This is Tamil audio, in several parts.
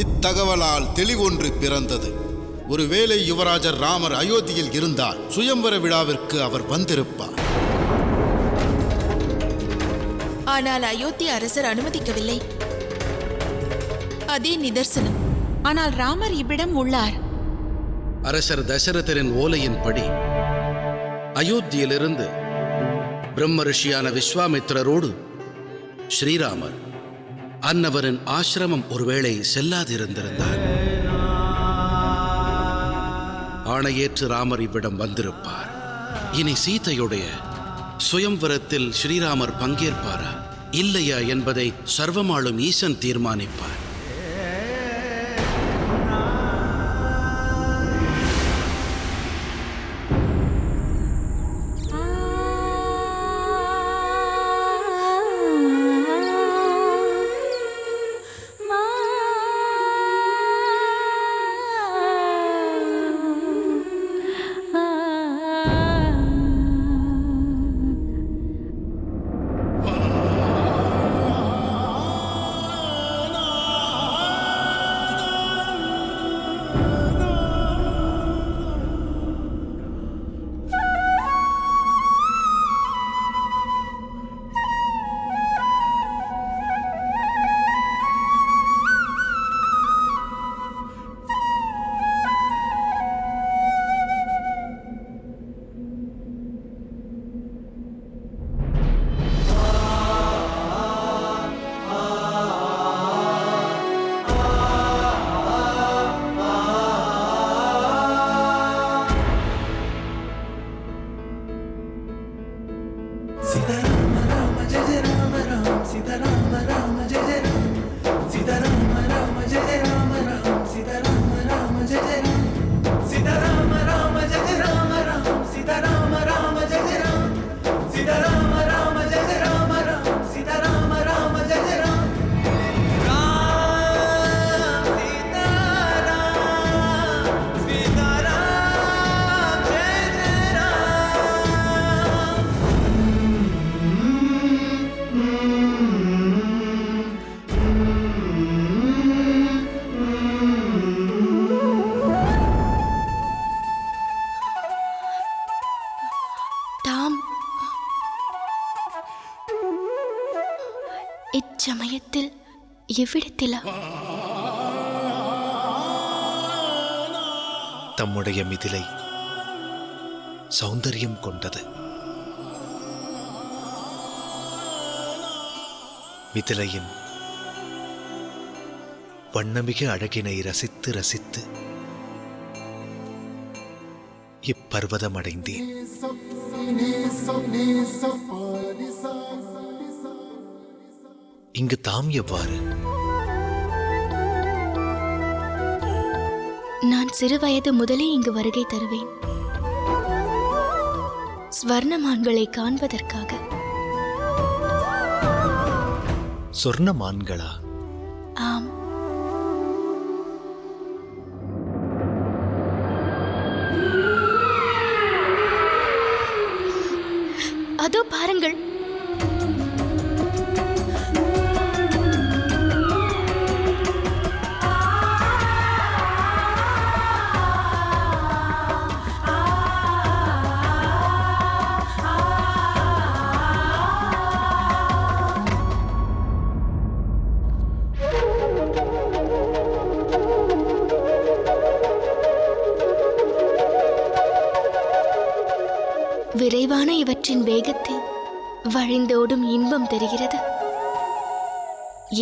இத்தகவலால் தெளிவொன்று பிறந்தது. ஒருவேளை யுவராஜர் ராமர் அயோத்தியில் இருந்தால் சுயம்வர விழாவிற்கு அவர் வந்திருப்பார். ஆனால் அயோத்தி அரசர் அனுமதிக்கவில்லை. அதே நிதர்சனம். ஆனால் ராமர் இவ்விடம் உள்ளார். அரசர் தசரதரின் ஓலையின்படி அயோத்தியிலிருந்து பிரம்ம ரிஷியான விஸ்வாமித்திரரோடு ஸ்ரீராமர் அன்னவரின் ஆசிரமம் ஒருவேளை செல்லாதிருந்திருந்தார். ஆணையேற்று ராமர் இவ்விடம் வந்திருப்பார். இனி சீதையுடைய சுயம்வரத்தில் ஸ்ரீராமர் பங்கேற்பாரா இல்லையா என்பதை சர்வமாளும் ஈசன் தீர்மானிப்பார். இச்சமயத்தில் எவ்விடத்திலா? தம்முடைய மிதிலை சௌந்தரியம் கொண்டது. மிதிலையின் வண்ணமிகு அழகினை ரசித்து ரசித்து இப்பர்வதம் அடைந்தேன். இங்கு தாம் எவ்வாறு? நான் சிறு வயது முதலே இங்கு வருகை தருவேன். ஸ்வர்ணமான்களை காண்பதற்காக. சொர்ணமான்களா? ஆம். அதோ பாருங்கள். விரைவான இவற்றின் வேகத்தில் வழிந்தோடும் இன்பம் தெரிகிறது.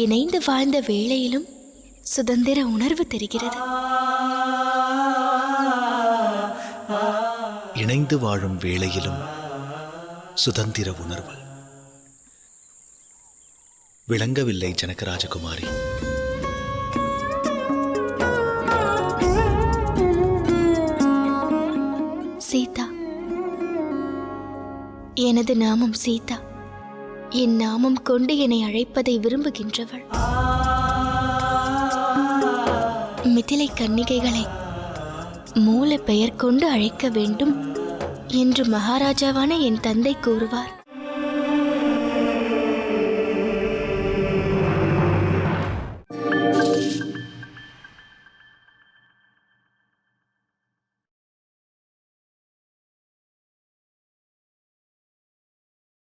இணைந்து வாழ்ந்த வேளையிலும் சுதந்திர உணர்வு தெரிகிறது. இணைந்து வாழும் வேளையிலும் சுதந்திர உணர்வு விளங்கவில்லை ஜனகராஜகுமாரி. சீதா, எனது நாமம் சீதா. என் நாமம் கொண்டு என்னை அழைப்பதை விரும்புகின்றவள். மிதிலை கன்னிகைகளை மூல பெயர் கொண்டு அழைக்க வேண்டும் என்று மகாராஜாவான என் தந்தை கூறுவார்.